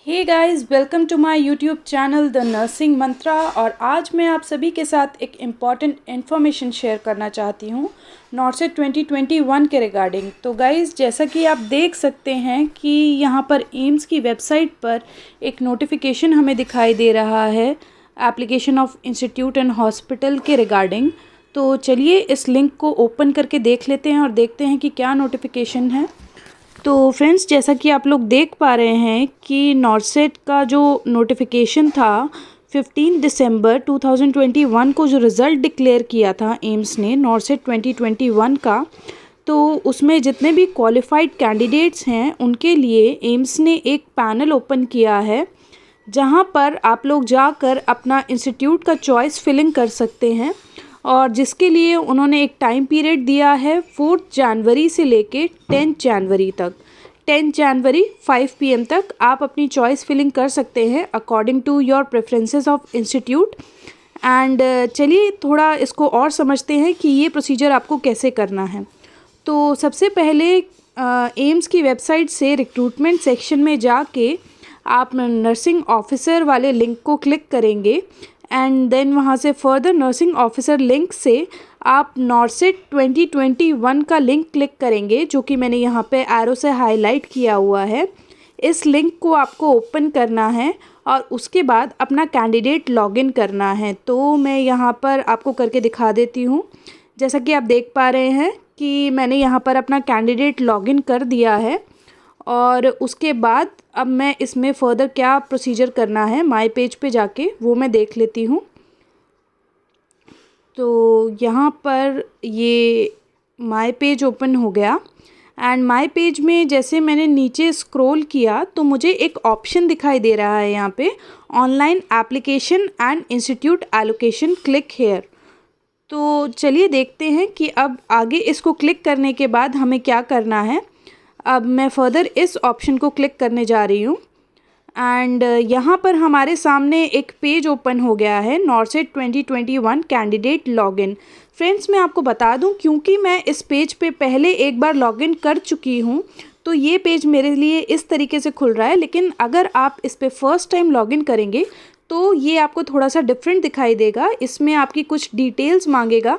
Hey guys, welcome to my YouTube channel the nursing mantra. और आज मैं आप सभी के साथ एक इम्पॉर्टेंट इन्फॉर्मेशन शेयर करना चाहती हूँ नॉर्सेट 2021 के रिगार्डिंग। तो गाइस, जैसा कि आप देख सकते हैं कि यहाँ पर एम्स की वेबसाइट पर एक नोटिफिकेशन हमें दिखाई दे रहा है application of institute and hospital के रिगार्डिंग। तो चलिए इस लिंक को ओपन करके देख लेते हैं और देखते हैं कि क्या नोटिफिकेशन है। तो फ्रेंड्स, जैसा कि आप लोग देख पा रहे हैं कि नॉर्सेट का जो नोटिफिकेशन था 15 दिसंबर 2021 को जो रिज़ल्ट डिक्लेयर किया था एम्स ने नॉर्सेट 2021 का, तो उसमें जितने भी क्वालिफाइड कैंडिडेट्स हैं उनके लिए एम्स ने एक पैनल ओपन किया है, जहां पर आप लोग जाकर अपना इंस्टीट्यूट का चॉइस फिलिंग कर सकते हैं। और जिसके लिए उन्होंने एक टाइम पीरियड दिया है 4 जनवरी से लेके 10 जनवरी तक। 10 जनवरी 5 PM तक आप अपनी चॉइस फिलिंग कर सकते हैं according to your preferences of institute. And चलिए थोड़ा इसको और समझते हैं कि ये प्रोसीजर आपको कैसे करना है। तो सबसे पहले एम्स की वेबसाइट से रिक्रूटमेंट सेक्शन में जाके आप नर्सिंग ऑफिसर वाले लिंक को क्लिक करेंगे एंड देन वहाँ से फर्दर नर्सिंग ऑफिसर लिंक से आप नॉर्सेट 2021 का लिंक क्लिक करेंगे, जो कि मैंने यहाँ पे एरो से हाईलाइट किया हुआ है। इस लिंक को आपको ओपन करना है और उसके बाद अपना कैंडिडेट लॉगिन करना है। तो मैं यहाँ पर आपको करके दिखा देती हूँ। जैसा कि आप देख पा रहे हैं कि मैंने यहाँ पर अपना कैंडिडेट लॉगिन कर दिया है और उसके बाद अब मैं इसमें फ़र्दर क्या प्रोसीजर करना है माय पेज पे जाके वो मैं देख लेती हूँ। तो यहाँ पर ये माय पेज ओपन हो गया एंड माय पेज में जैसे मैंने नीचे स्क्रॉल किया तो मुझे एक ऑप्शन दिखाई दे रहा है यहाँ पे, online application and institute allocation, click here. तो चलिए देखते हैं कि अब आगे इसको क्लिक करने के बाद हमें क्या करना है। अब मैं फ़र्दर इस ऑप्शन को क्लिक करने जा रही हूँ एंड यहाँ पर हमारे सामने एक पेज ओपन हो गया है, नॉर्सेट 2021 कैंडिडेट लॉगिन। फ्रेंड्स, मैं आपको बता दूँ, क्योंकि मैं इस पेज पे पहले एक बार लॉगिन कर चुकी हूँ तो ये पेज मेरे लिए इस तरीके से खुल रहा है। लेकिन अगर आप इस पे फर्स्ट टाइम लॉगिन करेंगे तो ये आपको थोड़ा सा डिफरेंट दिखाई देगा। इसमें आपकी कुछ डिटेल्स मांगेगा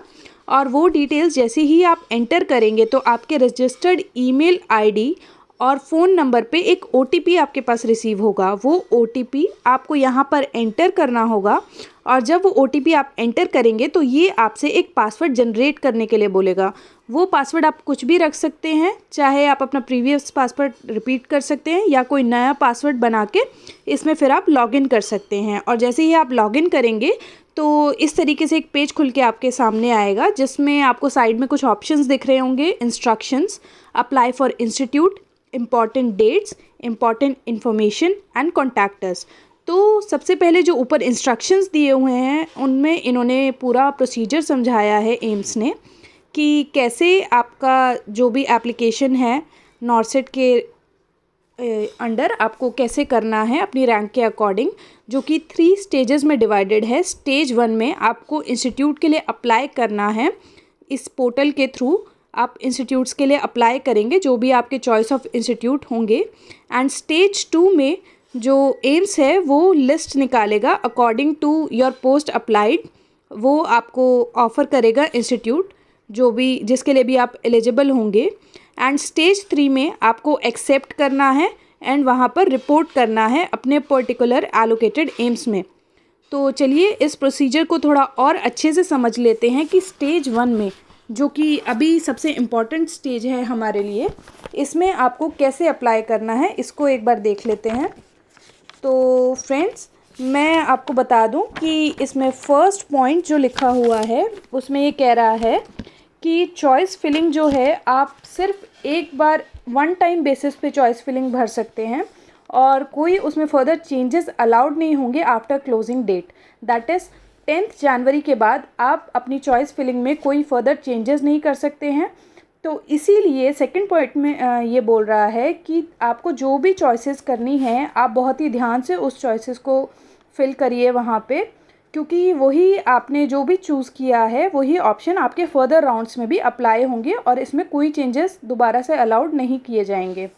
और वो डिटेल्स जैसे ही आप एंटर करेंगे तो आपके रजिस्टर्ड ईमेल आईडी और फ़ोन नंबर पे एक ओटीपी आपके पास रिसीव होगा। वो ओटीपी आपको यहाँ पर एंटर करना होगा और जब वो ओटीपी आप एंटर करेंगे तो ये आपसे एक पासवर्ड जनरेट करने के लिए बोलेगा। वो पासवर्ड आप कुछ भी रख सकते हैं, चाहे आप अपना प्रीवियस पासवर्ड रिपीट कर सकते हैं या कोई नया पासवर्ड बना के इसमें फिर आप लॉगिन कर सकते हैं। और जैसे ही आप लॉगिन करेंगे तो इस तरीके से एक पेज खुल के आपके सामने आएगा, जिसमें आपको साइड में कुछ ऑप्शंस दिख रहे होंगे, instructions, apply for institute, important dates, important information and contact us. तो सबसे पहले जो ऊपर इंस्ट्रक्शंस दिए हुए हैं उनमें इन्होंने पूरा प्रोसीजर समझाया है एम्स ने कि कैसे आपका जो भी एप्लीकेशन है नॉर्सेट के अंडर आपको कैसे करना है अपनी रैंक के अकॉर्डिंग, जो कि 3 स्टेजेस में डिवाइडेड है। स्टेज 1 में आपको इंस्टीट्यूट के लिए अप्लाई करना है। इस पोर्टल के थ्रू आप इंस्टीट्यूट्स के लिए अप्लाई करेंगे, जो भी आपके चॉइस ऑफ इंस्टीट्यूट होंगे। एंड स्टेज 2 में जो एम्स है वो लिस्ट निकालेगा according to your post applied. वो आपको ऑफ़र करेगा इंस्टीट्यूट जो भी जिसके लिए भी आप एलिजिबल होंगे। एंड स्टेज 3 में आपको एक्सेप्ट करना है एंड वहाँ पर रिपोर्ट करना है अपने पर्टिकुलर एलोकेटेड एम्स में। तो चलिए इस प्रोसीजर को थोड़ा और अच्छे से समझ लेते हैं कि स्टेज 1 में, जो कि अभी सबसे इम्पॉर्टेंट स्टेज है हमारे लिए, इसमें आपको कैसे अप्लाई करना है इसको एक बार देख लेते हैं। तो फ्रेंड्स, मैं आपको बता दूं कि इसमें फर्स्ट पॉइंट जो लिखा हुआ है उसमें ये कह रहा है कि चॉइस फिलिंग जो है आप सिर्फ एक बार 1 टाइम बेसिस पे चॉइस फिलिंग भर सकते हैं और कोई उसमें फर्दर चेंजेस अलाउड नहीं होंगे after closing date, that is 10 जनवरी के बाद आप अपनी चॉइस फिलिंग में कोई फर्दर चेंजेस नहीं कर सकते हैं। तो इसीलिए सेकंड पॉइंट में ये बोल रहा है कि आपको जो भी चॉइसेस करनी है आप बहुत ही ध्यान से उस चॉइसेस को फिल करिए वहाँ पे, क्योंकि वही आपने जो भी चूज़ किया है वही ऑप्शन आपके फर्दर राउंड्स में भी अप्लाई होंगे और इसमें कोई चेंजेस दोबारा से अलाउड नहीं किए जाएंगे।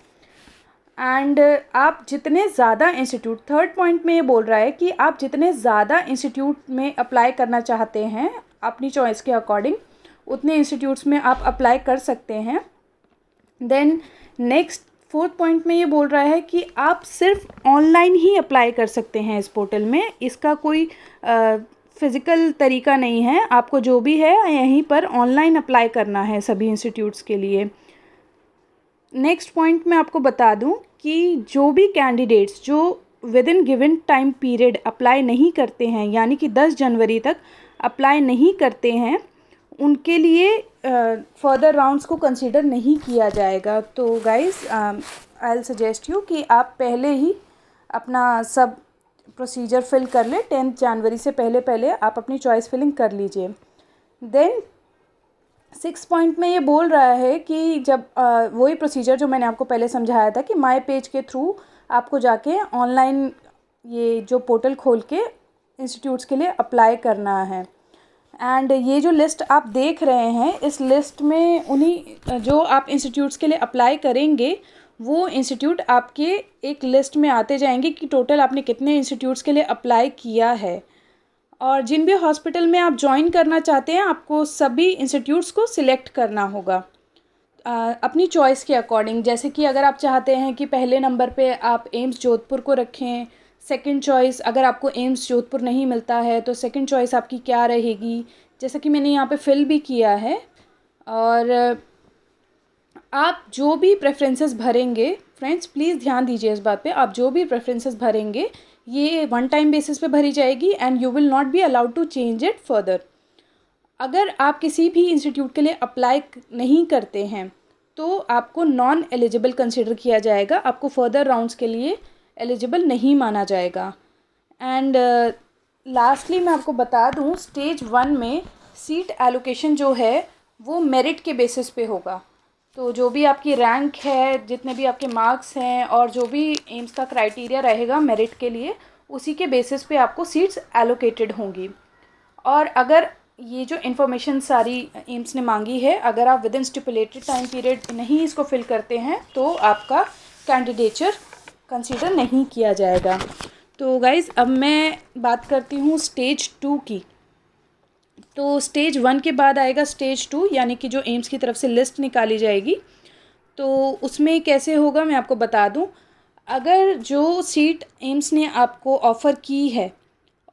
एंड आप जितने ज़्यादा इंस्टीट्यूट, थर्ड पॉइंट में ये बोल रहा है कि आप जितने ज़्यादा इंस्टीट्यूट में अप्लाई करना चाहते हैं अपनी चॉइस के अकॉर्डिंग, उतने इंस्टीट्यूट्स में आप अप्लाई कर सकते हैं। देन नेक्स्ट फोर्थ पॉइंट में ये बोल रहा है कि आप सिर्फ ऑनलाइन ही अप्लाई कर सकते हैं इस पोर्टल में, इसका कोई फ़िज़िकल तरीका नहीं है, आपको जो भी है यहीं पर ऑनलाइन अप्लाई करना है सभी इंस्टीट्यूट्स के लिए। नेक्स्ट पॉइंट मैं आपको बता दूं कि जो भी कैंडिडेट्स जो with in given time period apply नहीं करते हैं, यानी कि 10 जनवरी तक अप्लाई नहीं करते हैं, उनके लिए फर्दर राउंड्स को कंसीडर नहीं किया जाएगा। तो guys I will suggest you कि आप पहले ही अपना सब प्रोसीजर फिल कर ले, 10 जनवरी से पहले पहले आप अपनी चॉइस फिलिंग कर लीजिए। देन 6 पॉइंट में ये बोल रहा है कि जब वही प्रोसीजर जो मैंने आपको पहले समझाया था कि माई पेज के थ्रू आपको जाके ऑनलाइन ये जो पोर्टल खोल के इंस्टीट्यूट्स के लिए अप्लाई करना है। एंड ये जो लिस्ट आप देख रहे हैं, इस लिस्ट में उन्हीं जो आप इंस्टीट्यूट्स के लिए अप्लाई करेंगे वो इंस्टीट्यूट आपके एक लिस्ट में आते जाएंगे कि टोटल आपने कितने इंस्टीट्यूट्स के लिए अप्लाई किया है। और जिन भी हॉस्पिटल में आप ज्वाइन करना चाहते हैं, आपको सभी इंस्टीट्यूट्स को सिलेक्ट करना होगा अपनी चॉइस के अकॉर्डिंग। जैसे कि अगर आप चाहते हैं कि पहले नंबर पे आप एम्स जोधपुर को रखें, सेकंड चॉइस अगर आपको एम्स जोधपुर नहीं मिलता है तो सेकंड चॉइस आपकी क्या रहेगी, जैसा कि मैंने यहाँ पे फिल भी किया है। और आप जो भी प्रेफरेंसेस भरेंगे, फ्रेंड्स प्लीज़ ध्यान दीजिए इस बात पे, आप जो भी प्रेफरेंसेस भरेंगे ये वन टाइम बेसिस पे भरी जाएगी and you will not be allowed to change it further. अगर आप किसी भी इंस्टीट्यूट के लिए अप्लाई नहीं करते हैं तो आपको नॉन एलिजिबल कंसिडर किया जाएगा, आपको फर्दर राउंड्स के लिए एलिजिबल नहीं माना जाएगा। एंड लास्टली मैं आपको बता दूं, स्टेज 1 में सीट एलोकेशन जो है वो मेरिट के बेसिस पे होगा। तो जो भी आपकी रैंक है, जितने भी आपके मार्क्स हैं और जो भी एम्स का क्राइटेरिया रहेगा मेरिट के लिए, उसी के बेसिस पे आपको सीट्स एलोकेटेड होंगी। और अगर ये जो इन्फॉर्मेशन सारी एम्स ने मांगी है, अगर आप with in stipulated time period नहीं इसको फिल करते हैं तो आपका कैंडिडेचर कंसीडर नहीं किया जाएगा। तो गाइज़ अब मैं बात करती हूँ स्टेज 2 की। तो स्टेज 1 के बाद आएगा स्टेज 2, यानी कि जो एम्स की तरफ से लिस्ट निकाली जाएगी। तो उसमें कैसे होगा मैं आपको बता दूं, अगर जो सीट एम्स ने आपको ऑफ़र की है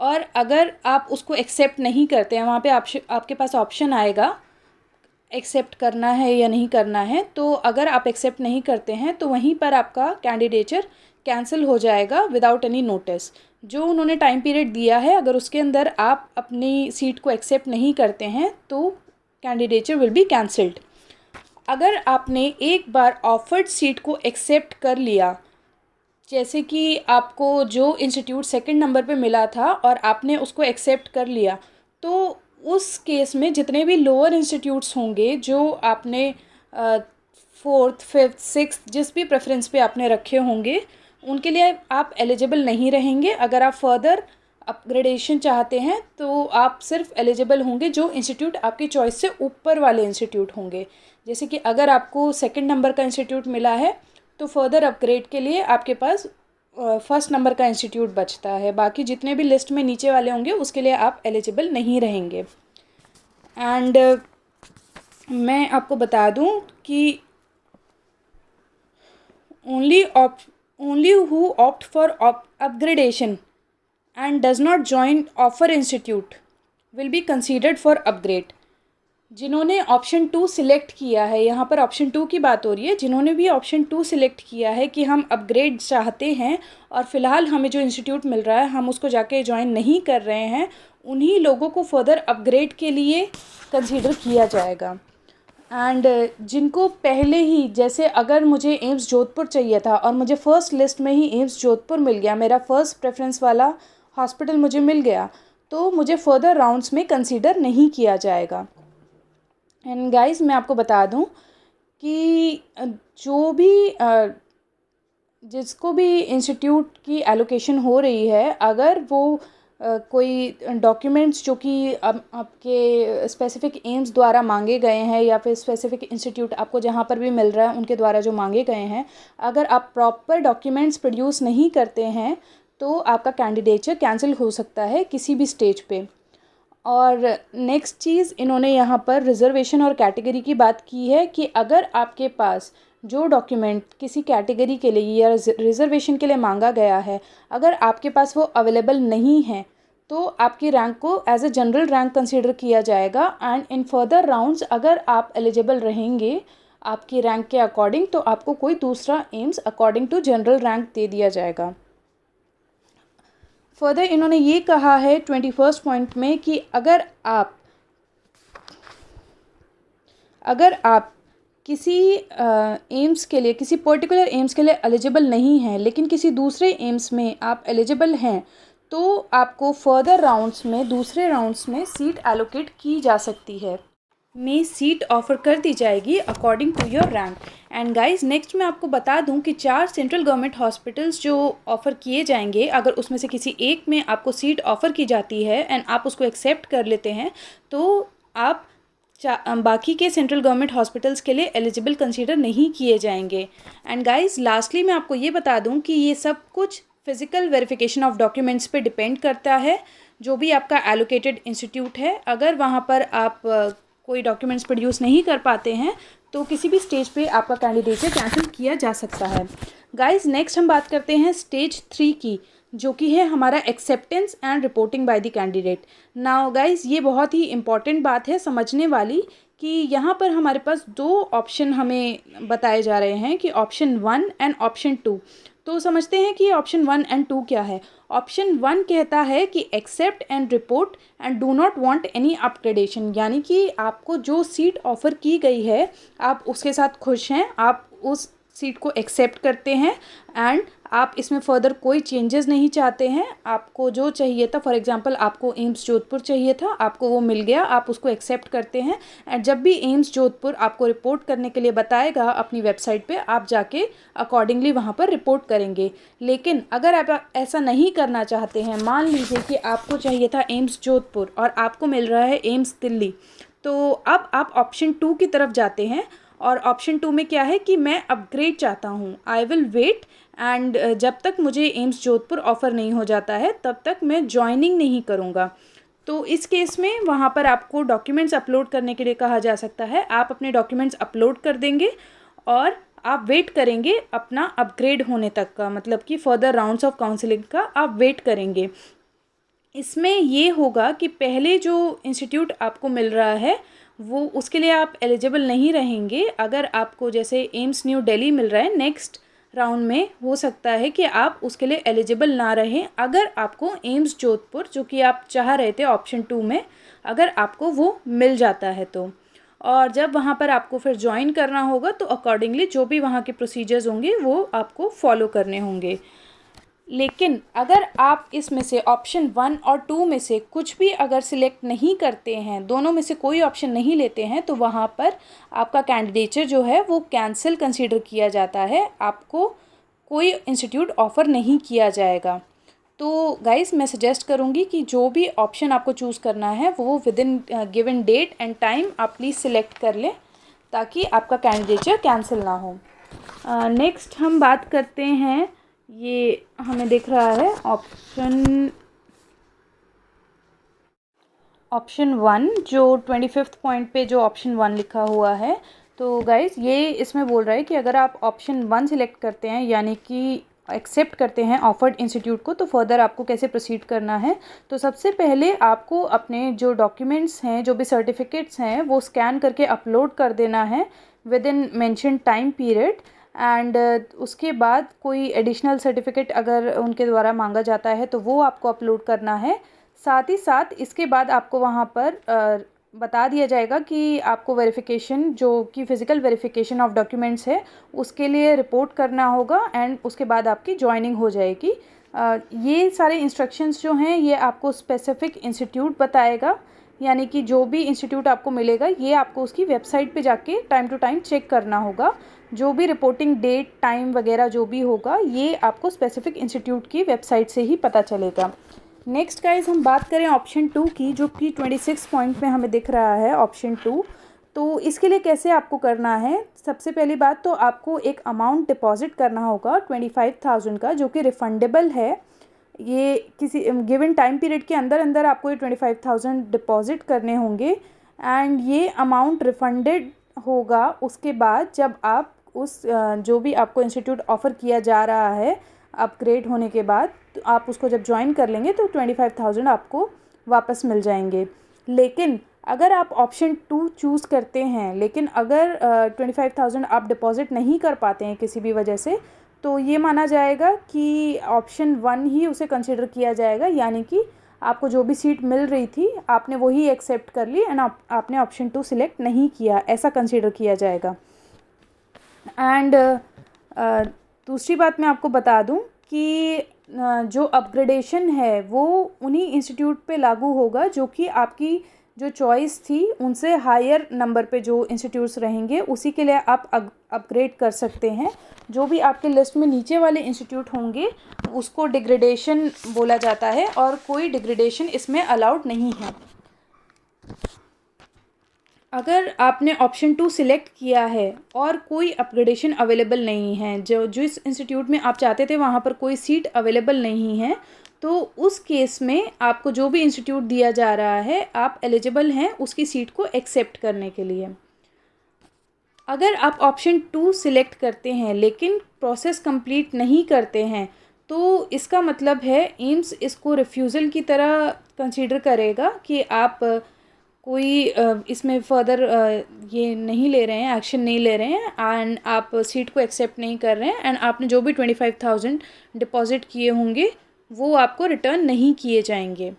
और अगर आप उसको एक्सेप्ट नहीं करते हैं, वहाँ पे आपके पास ऑप्शन आएगा एक्सेप्ट करना है या नहीं करना है। तो अगर आप एक्सेप्ट नहीं करते हैं तो वहीं पर आपका कैंडिडेचर कैंसिल हो जाएगा विदाउट एनी नोटिस। जो उन्होंने टाइम पीरियड दिया है, अगर उसके अंदर आप अपनी सीट को एक्सेप्ट नहीं करते हैं तो कैंडिडेचर विल बी कैंसिल्ड। अगर आपने एक बार ऑफर्ड सीट को एक्सेप्ट कर लिया, जैसे कि आपको जो इंस्टीट्यूट सेकंड नंबर पे मिला था और आपने उसको एक्सेप्ट कर लिया, तो उस केस में जितने भी लोअर इंस्टीट्यूट्स होंगे जो आपने 4th 5th 6th जिस भी प्रेफरेंस पे आपने रखे होंगे, उनके लिए आप एलिजिबल नहीं रहेंगे। अगर आप फर्दर अपग्रेडेशन चाहते हैं तो आप सिर्फ एलिजिबल होंगे जो इंस्टीट्यूट आपकी चॉइस से ऊपर वाले इंस्टीट्यूट होंगे। जैसे कि अगर आपको सेकंड नंबर का इंस्टीट्यूट मिला है तो फर्दर अपग्रेड के लिए आपके पास फर्स्ट नंबर का इंस्टीट्यूट बचता है। बाकी जितने भी लिस्ट में नीचे वाले होंगे उसके लिए आप एलिजिबल नहीं रहेंगे। एंड मैं आपको बता दूं कि only who opt for upgradation and does not join offer institute will be considered for upgrade। जिन्होंने ऑप्शन 2 सिलेक्ट किया है, यहाँ पर ऑप्शन 2 की बात हो रही है, जिन्होंने भी ऑप्शन 2 सिलेक्ट किया है कि हम अपग्रेड चाहते हैं और फ़िलहाल हमें जो इंस्टीट्यूट मिल रहा है हम उसको जाके ज्वाइन नहीं कर रहे हैं, उन्हीं लोगों को फर्दर अपग्रेड के लिए कंसीडर किया जाएगा। एंड जिनको पहले ही, जैसे अगर मुझे एम्स जोधपुर चाहिए था और मुझे फ़र्स्ट लिस्ट में ही एम्स जोधपुर मिल गया, मेरा फ़र्स्ट प्रेफरेंस वाला हॉस्पिटल मुझे मिल गया, तो मुझे फर्दर राउंड्स में कंसीडर नहीं किया जाएगा। एंड गाइस मैं आपको बता दूं कि जो भी जिसको भी इंस्टीट्यूट की एलोकेशन हो रही है, अगर वो कोई डॉक्यूमेंट्स जो कि आपके स्पेसिफ़िक एम्स द्वारा मांगे गए हैं या फिर स्पेसिफ़िक इंस्टीट्यूट आपको जहाँ पर भी मिल रहा है उनके द्वारा जो मांगे गए हैं, अगर आप प्रॉपर डॉक्यूमेंट्स प्रोड्यूस नहीं करते हैं तो आपका कैंडिडेचर कैंसिल हो सकता है किसी भी स्टेज पे। और नेक्स्ट चीज़ इन्होंने यहाँ पर रिज़र्वेशन और कैटेगरी की बात की है कि अगर आपके पास जो डॉक्यूमेंट किसी कैटेगरी के लिए या रिज़र्वेशन के लिए मांगा गया है, अगर आपके पास वो अवेलेबल नहीं है तो आपकी रैंक को as a general rank consider किया जाएगा। एंड इन फर्दर राउंड्स अगर आप एलिजिबल रहेंगे आपकी रैंक के अकॉर्डिंग तो आपको कोई दूसरा AIIMS according to general rank दे दिया जाएगा। फर्दर इन्होंने ये कहा है 21st पॉइंट में कि अगर आप किसी एम्स के लिए, किसी पर्टिकुलर एम्स के लिए एलिजिबल नहीं हैं लेकिन किसी दूसरे एम्स में आप एलिजिबल हैं तो आपको फर्दर राउंड्स में, दूसरे राउंड्स में सीट एलोकेट की जा सकती है, में सीट ऑफ़र कर दी जाएगी according to your rank. And guys next मैं आपको बता दूं कि 4 सेंट्रल गवर्नमेंट हॉस्पिटल्स जो ऑफ़र किए जाएंगे, अगर उसमें से किसी एक में आपको सीट ऑफ़र की जाती है एंड आप उसको एक्सेप्ट कर लेते हैं तो आप बाकी के सेंट्रल गवर्नमेंट हॉस्पिटल्स के लिए एलिजिबल कंसीडर नहीं किए जाएंगे। एंड गाइस लास्टली मैं आपको ये बता दूं कि ये सब कुछ फिज़िकल वेरिफिकेशन ऑफ डॉक्यूमेंट्स पे डिपेंड करता है। जो भी आपका एलोकेटेड इंस्टीट्यूट है, अगर वहाँ पर आप कोई डॉक्यूमेंट्स प्रोड्यूस नहीं कर पाते हैं तो किसी भी स्टेज पे आपका कैंडिडेचर कैंसिल किया जा सकता है। गाइस नेक्स्ट हम बात करते हैं स्टेज 3 की, जो कि है हमारा acceptance and reporting by the candidate. Now guys ये बहुत ही इम्पॉर्टेंट बात है समझने वाली कि यहाँ पर हमारे पास 2 ऑप्शन हमें बताए जा रहे हैं कि ऑप्शन 1 एंड ऑप्शन 2। तो समझते हैं कि ऑप्शन 1 एंड 2 क्या है। ऑप्शन 1 कहता है कि accept and report and do not want any upgradation, यानी कि आपको जो सीट ऑफ़र की गई है आप उसके साथ खुश हैं, आप उस सीट को एक्सेप्ट करते हैं एंड आप इसमें फ़र्दर कोई चेंजेस नहीं चाहते हैं। आपको जो चाहिए था, फॉर एग्जांपल आपको एम्स जोधपुर चाहिए था, आपको वो मिल गया, आप उसको एक्सेप्ट करते हैं एंड जब भी एम्स जोधपुर आपको रिपोर्ट करने के लिए बताएगा अपनी वेबसाइट पे, आप जाके अकॉर्डिंगली वहाँ पर रिपोर्ट करेंगे। लेकिन अगर आप ऐसा नहीं करना चाहते हैं, मान लीजिए कि आपको चाहिए था एम्स जोधपुर और आपको मिल रहा है एम्स दिल्ली, तो अब आप ऑप्शन 2 की तरफ जाते हैं। और ऑप्शन 2 में क्या है कि मैं अपग्रेड चाहता हूँ, आई विल वेट एंड जब तक मुझे एम्स जोधपुर ऑफ़र नहीं हो जाता है तब तक मैं ज्वाइनिंग नहीं करूँगा। तो इस केस में वहाँ पर आपको डॉक्यूमेंट्स अपलोड करने के लिए कहा जा सकता है। आप अपने डॉक्यूमेंट्स अपलोड कर देंगे और आप वेट करेंगे अपना अपग्रेड होने तक का, मतलब कि फर्दर राउंड्स ऑफ काउंसलिंग का आप वेट करेंगे। इसमें ये होगा कि पहले जो इंस्टीट्यूट आपको मिल रहा है वो, उसके लिए आप एलिजिबल नहीं रहेंगे। अगर आपको जैसे एम्स न्यू दिल्ली मिल रहा है, नेक्स्ट राउंड में हो सकता है कि आप उसके लिए एलिजिबल ना रहें अगर आपको एम्स जोधपुर, जो कि आप चाह रहे थे ऑप्शन 2 में, अगर आपको वो मिल जाता है तो। और जब वहाँ पर आपको फिर ज्वाइन करना होगा तो अकॉर्डिंगली जो भी वहाँ के प्रोसीजर्स होंगे वो आपको फॉलो करने होंगे। लेकिन अगर आप इसमें से ऑप्शन 1 और 2 में से कुछ भी अगर सिलेक्ट नहीं करते हैं, दोनों में से कोई ऑप्शन नहीं लेते हैं, तो वहाँ पर आपका कैंडिडेचर जो है वो कैंसिल कंसीडर किया जाता है, आपको कोई इंस्टीट्यूट ऑफ़र नहीं किया जाएगा। तो गाइस मैं सजेस्ट करूँगी कि जो भी ऑप्शन आपको चूज़ करना है वो within given date and time आप प्लीज़ सिलेक्ट कर लें ताकि आपका कैंडिडेचर कैंसिल ना हो। नेक्स्ट हम बात करते हैं, ये हमें दिख रहा है ऑप्शन 1, जो 25th पॉइंट पे जो ऑप्शन 1 लिखा हुआ है। तो गाइस ये इसमें बोल रहा है कि अगर आप ऑप्शन 1 सिलेक्ट करते हैं, यानी कि एक्सेप्ट करते हैं ऑफर्ड इंस्टीट्यूट को, तो फर्दर आपको कैसे प्रोसीड करना है। तो सबसे पहले आपको अपने जो डॉक्यूमेंट्स हैं, जो भी सर्टिफिकेट्स हैं, वो स्कैन करके अपलोड कर देना है with in mention time period. And उसके बाद कोई एडिशनल सर्टिफिकेट अगर उनके द्वारा मांगा जाता है तो वो आपको अपलोड करना है। साथ ही साथ इसके बाद आपको वहाँ पर बता दिया जाएगा कि आपको वेरिफिकेशन, जो कि फ़िज़िकल वेरिफिकेशन ऑफ डॉक्यूमेंट्स है, उसके लिए रिपोर्ट करना होगा एंड उसके बाद आपकी ज्वाइनिंग हो जाएगी। ये सारे इंस्ट्रक्शंस जो हैं ये आपको स्पेसिफ़िक इंस्टीट्यूट बताएगा, यानी कि जो भी इंस्टीट्यूट आपको मिलेगा ये आपको उसकी वेबसाइट पे जाके टाइम टू टाइम चेक करना होगा। जो भी रिपोर्टिंग डेट, टाइम वगैरह जो भी होगा ये आपको स्पेसिफ़िक इंस्टीट्यूट की वेबसाइट से ही पता चलेगा। नेक्स्ट गाइस हम बात करें ऑप्शन 2 की, जो कि 26 पॉइंट में हमें दिख रहा है ऑप्शन 2। तो इसके लिए कैसे आपको करना है, सबसे पहली बात तो आपको एक अमाउंट डिपॉजिट करना होगा 25,000 का, जो कि रिफंडेबल है। ये किसी गिवन टाइम पीरियड के अंदर अंदर आपको ये 25,000 डिपॉजिट करने होंगे एंड ये अमाउंट रिफंडेड होगा उसके बाद जब आप उस जो भी आपको इंस्टीट्यूट ऑफ़र किया जा रहा है अपग्रेड होने के बाद, तो आप उसको जब ज्वाइन कर लेंगे तो 25,000 आपको वापस मिल जाएंगे। लेकिन अगर आप ऑप्शन 2 चूज़ करते हैं, लेकिन अगर 25,000 आप डिपॉज़िट नहीं कर पाते हैं किसी भी वजह से, तो ये माना जाएगा कि ऑप्शन 1 ही उसे कंसिडर किया जाएगा, यानी कि आपको जो भी सीट मिल रही थी आपने वही एक्सेप्ट कर ली एंड आपने ऑप्शन 2 सिलेक्ट नहीं किया, ऐसा कंसिडर किया जाएगा। एंड दूसरी बात मैं आपको बता दूं कि जो अपग्रेडेशन है वो उन्हीं इंस्टीट्यूट पे लागू होगा जो कि आपकी जो चॉइस थी उनसे हायर नंबर पे जो इंस्टीट्यूट्स रहेंगे उसी के लिए आप अपग्रेड कर सकते हैं। जो भी आपके लिस्ट में नीचे वाले इंस्टीट्यूट होंगे उसको डिग्रेडेशन बोला जाता है और कोई डिग्रेडेशन इसमें अलाउड नहीं है। अगर आपने ऑप्शन 2 सिलेक्ट किया है और कोई अपग्रेडेशन अवेलेबल नहीं है, जो जिस इंस्टीट्यूट में आप चाहते थे वहाँ पर कोई सीट अवेलेबल नहीं है, तो उस केस में आपको जो भी इंस्टीट्यूट दिया जा रहा है आप एलिजिबल हैं उसकी सीट को एक्सेप्ट करने के लिए। अगर आप ऑप्शन 2 सिलेक्ट करते हैं लेकिन प्रोसेस कंप्लीट नहीं करते हैं, तो इसका मतलब है एम्स इसको रिफ्यूज़ल की तरह कंसीडर करेगा कि आप कोई इसमें फर्दर ये नहीं ले रहे हैं, एक्शन नहीं ले रहे हैं एंड आप सीट को एक्सेप्ट नहीं कर रहे हैं एंड आपने जो भी 25,000 डिपॉजिट किए होंगे वो आपको रिटर्न नहीं किए जाएंगे।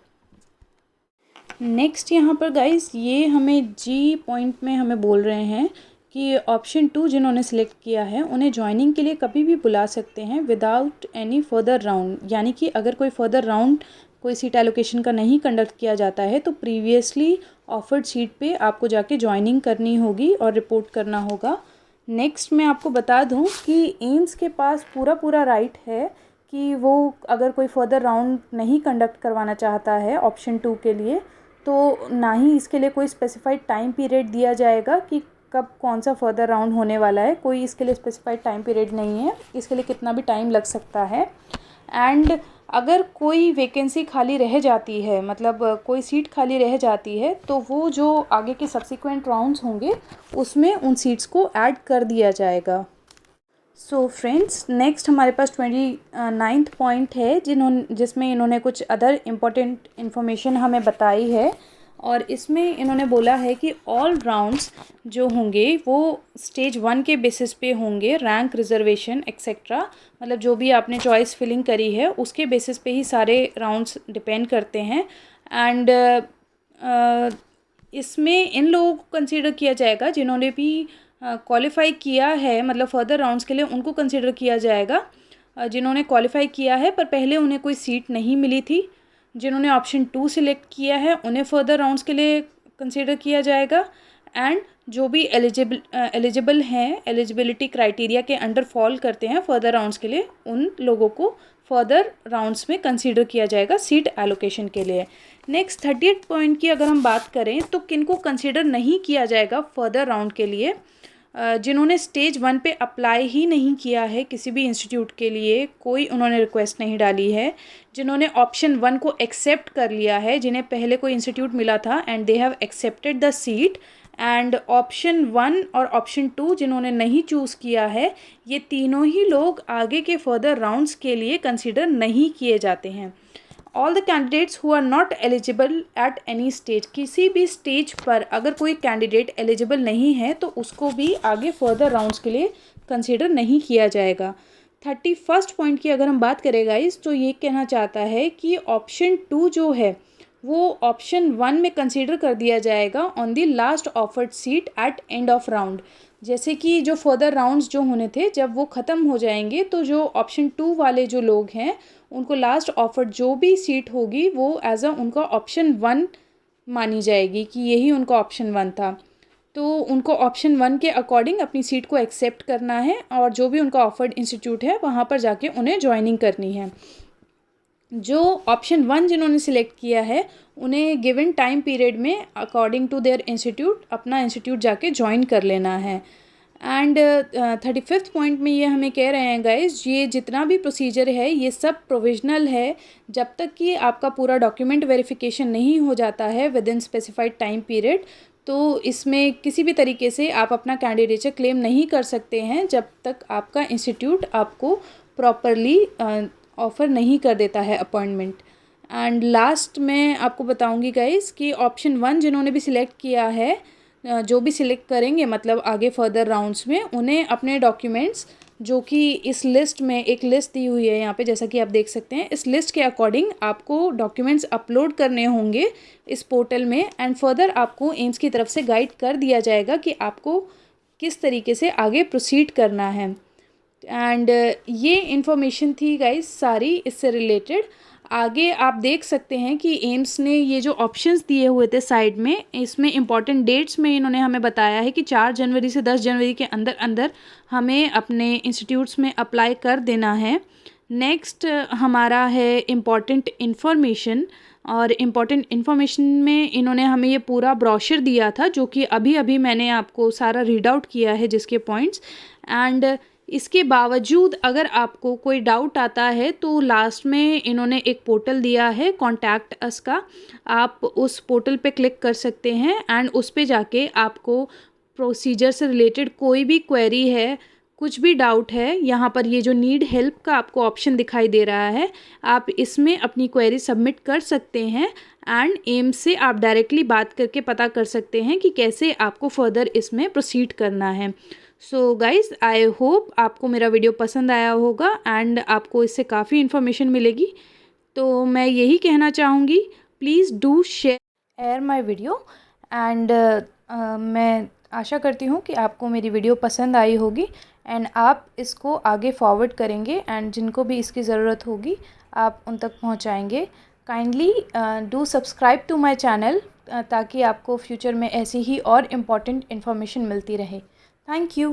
नेक्स्ट यहाँ पर गाइस ये हमें जी पॉइंट में हमें बोल रहे हैं कि ऑप्शन 2 जिन्होंने सिलेक्ट किया है उन्हें ज्वाइनिंग के लिए कभी भी बुला सकते हैं विदाउट एनी फर्दर राउंड, यानी कि अगर कोई फर्दर राउंड कोई सीट एलोकेशन का नहीं कंडक्ट किया जाता है तो प्रीवियसली ऑफर्ड सीट पे आपको जाके ज्वाइनिंग करनी होगी और रिपोर्ट करना होगा। नेक्स्ट मैं आपको बता दूं कि एम्स के पास पूरा राइट है कि वो अगर कोई फर्दर राउंड नहीं कंडक्ट करवाना चाहता है ऑप्शन 2 के लिए, तो ना ही इसके लिए कोई स्पेसिफाइड टाइम पीरियड दिया जाएगा कि कब कौन सा फर्दर राउंड होने वाला है। कोई इसके लिए स्पेसिफाइड टाइम पीरियड नहीं है, इसके लिए कितना भी टाइम लग सकता है। एंड अगर कोई वैकेंसी खाली रह जाती है, मतलब कोई सीट खाली रह जाती है, तो वो जो आगे के सब्सिक्वेंट राउंड्स होंगे उसमें उन सीट्स को ऐड कर दिया जाएगा। सो फ्रेंड्स, नेक्स्ट हमारे पास 29th पॉइंट है जिसमें इन्होंने कुछ अदर इम्पोर्टेंट इन्फॉर्मेशन हमें बताई है और इसमें इन्होंने बोला है कि ऑल राउंड्स जो होंगे वो स्टेज 1 के बेसिस पे होंगे, रैंक रिजर्वेशन एक्सेट्रा, मतलब जो भी आपने चॉइस फिलिंग करी है उसके बेसिस पे ही सारे राउंड्स डिपेंड करते हैं। एंड इसमें इन लोगों को कंसीडर किया जाएगा जिन्होंने भी क्वालिफाई किया है, मतलब फर्दर राउंड्स के लिए उनको कंसीडर किया जाएगा जिन्होंने क्वालिफाई किया है पर पहले उन्हें कोई सीट नहीं मिली थी। जिन्होंने ऑप्शन 2 सिलेक्ट किया है उन्हें फर्दर राउंड्स के लिए कंसीडर किया जाएगा एंड जो भी एलिजिबल हैं, एलिजिबिलिटी क्राइटेरिया के अंडर फॉल करते हैं फर्दर राउंड्स के लिए, उन लोगों को फर्दर राउंड्स में कंसीडर किया जाएगा सीट एलोकेशन के लिए। नेक्स्ट 30th पॉइंट की अगर हम बात करें तो किनको कंसीडर नहीं किया जाएगा फर्दर राउंड के लिए, जिन्होंने स्टेज 1 पे अप्लाई ही नहीं किया है किसी भी इंस्टीट्यूट के लिए, कोई उन्होंने रिक्वेस्ट नहीं डाली है, जिन्होंने ऑप्शन 1 को एक्सेप्ट कर लिया है, जिन्हें पहले कोई इंस्टीट्यूट मिला था and they have accepted the seat, and option 1 और ऑप्शन 2 जिन्होंने नहीं चूज़ किया है, ये तीनों ही लोग आगे के फर्दर राउंड्स के लिए कंसिडर नहीं किए जाते हैं। All the candidates who are not eligible at any stage, किसी भी स्टेज पर अगर कोई कैंडिडेट एलिजिबल नहीं है तो उसको भी आगे फर्दर राउंड्स के लिए कंसिडर नहीं किया जाएगा। 31st पॉइंट की अगर हम बात करें गाइस, तो ये कहना चाहता है कि ऑप्शन 2 जो है वो ऑप्शन 1 में कंसीडर कर दिया जाएगा on the last offered seat at end of round. जैसे कि जो फर्दर राउंड्स जो होने थे जब वो ख़त्म हो जाएंगे तो जो ऑप्शन 2 वाले जो लोग हैं उनको लास्ट ऑफर्ड जो भी सीट होगी वो एज अ उनका ऑप्शन 1 मानी जाएगी कि यही उनका ऑप्शन 1 था। तो उनको ऑप्शन 1 के अकॉर्डिंग अपनी सीट को एक्सेप्ट करना है और जो भी उनका ऑफर्ड इंस्टीट्यूट है वहाँ पर जाके उन्हें ज्वाइनिंग करनी है। जो ऑप्शन 1 जिन्होंने सिलेक्ट किया है उन्हें गिवन टाइम पीरियड में अकॉर्डिंग टू देयर इंस्टीट्यूट अपना इंस्टीट्यूट जाके ज्वाइन कर लेना है। एंड 35th पॉइंट में ये हमें कह रहे हैं गाइस, ये जितना भी प्रोसीजर है ये सब प्रोविजनल है जब तक कि आपका पूरा डॉक्यूमेंट वेरिफिकेशन नहीं हो जाता है with in specified time period. तो इसमें किसी भी तरीके से आप अपना कैंडिडेचर क्लेम नहीं कर सकते हैं जब तक आपका इंस्टीट्यूट आपको प्रॉपरली ऑफ़र नहीं कर देता है अपॉइंटमेंट। एंड लास्ट मैं आपको बताऊंगी गाइस कि ऑप्शन 1 जिन्होंने भी सिलेक्ट किया है, जो भी सिलेक्ट करेंगे मतलब आगे फर्दर राउंड्स में, उन्हें अपने डॉक्यूमेंट्स जो कि इस लिस्ट में एक लिस्ट दी हुई है यहाँ पे जैसा कि आप देख सकते हैं, इस लिस्ट के अकॉर्डिंग आपको डॉक्यूमेंट्स अपलोड करने होंगे इस पोर्टल में। एंड फर्दर आपको एम्स की तरफ से गाइड कर दिया जाएगा कि आपको किस तरीके से आगे प्रोसीड करना है। एंड ये इन्फॉर्मेशन थी गाइस सारी इससे रिलेटेड। आगे आप देख सकते हैं कि एम्स ने ये जो ऑप्शंस दिए हुए थे साइड में, इसमें इंपॉर्टेंट डेट्स में इन्होंने हमें बताया है कि 4 जनवरी से 10 जनवरी के अंदर अंदर हमें अपने इंस्टीट्यूट्स में अप्लाई कर देना है। नेक्स्ट हमारा है इम्पॉर्टेंट इन्फॉर्मेशन, और इम्पॉर्टेंट इन्फॉर्मेशन में इन्होंने हमें ये पूरा ब्रोशर दिया था जो कि अभी अभी मैंने आपको सारा रीड आउट किया है जिसके पॉइंट्स। एंड इसके बावजूद अगर आपको कोई डाउट आता है तो लास्ट में इन्होंने एक पोर्टल दिया है कॉन्टैक्ट अस का, आप उस पोर्टल पे क्लिक कर सकते हैं एंड उस पे जाके आपको प्रोसीजर से रिलेटेड कोई भी क्वेरी है, कुछ भी डाउट है, यहाँ पर ये जो नीड हेल्प का आपको ऑप्शन दिखाई दे रहा है, आप इसमें अपनी क्वेरी सबमिट कर सकते हैं एंड एम्स से आप डायरेक्टली बात करके पता कर सकते हैं कि कैसे आपको फर्दर इसमें प्रोसीड करना है। सो गाइज़, आई होप आपको मेरा वीडियो पसंद आया होगा एंड आपको इससे काफ़ी इन्फॉर्मेशन मिलेगी। तो मैं यही कहना चाहूँगी, please do share my video and मैं आशा करती हूँ कि आपको मेरी वीडियो पसंद आई होगी एंड आप इसको आगे फॉरवर्ड करेंगे एंड जिनको भी इसकी ज़रूरत होगी आप उन तक पहुँचाएँगे। Kindly do subscribe to my channel ताकि आपको फ्यूचर में ऐसी ही और इम्पॉर्टेंट इन्फॉर्मेशन मिलती रहे। Thank you.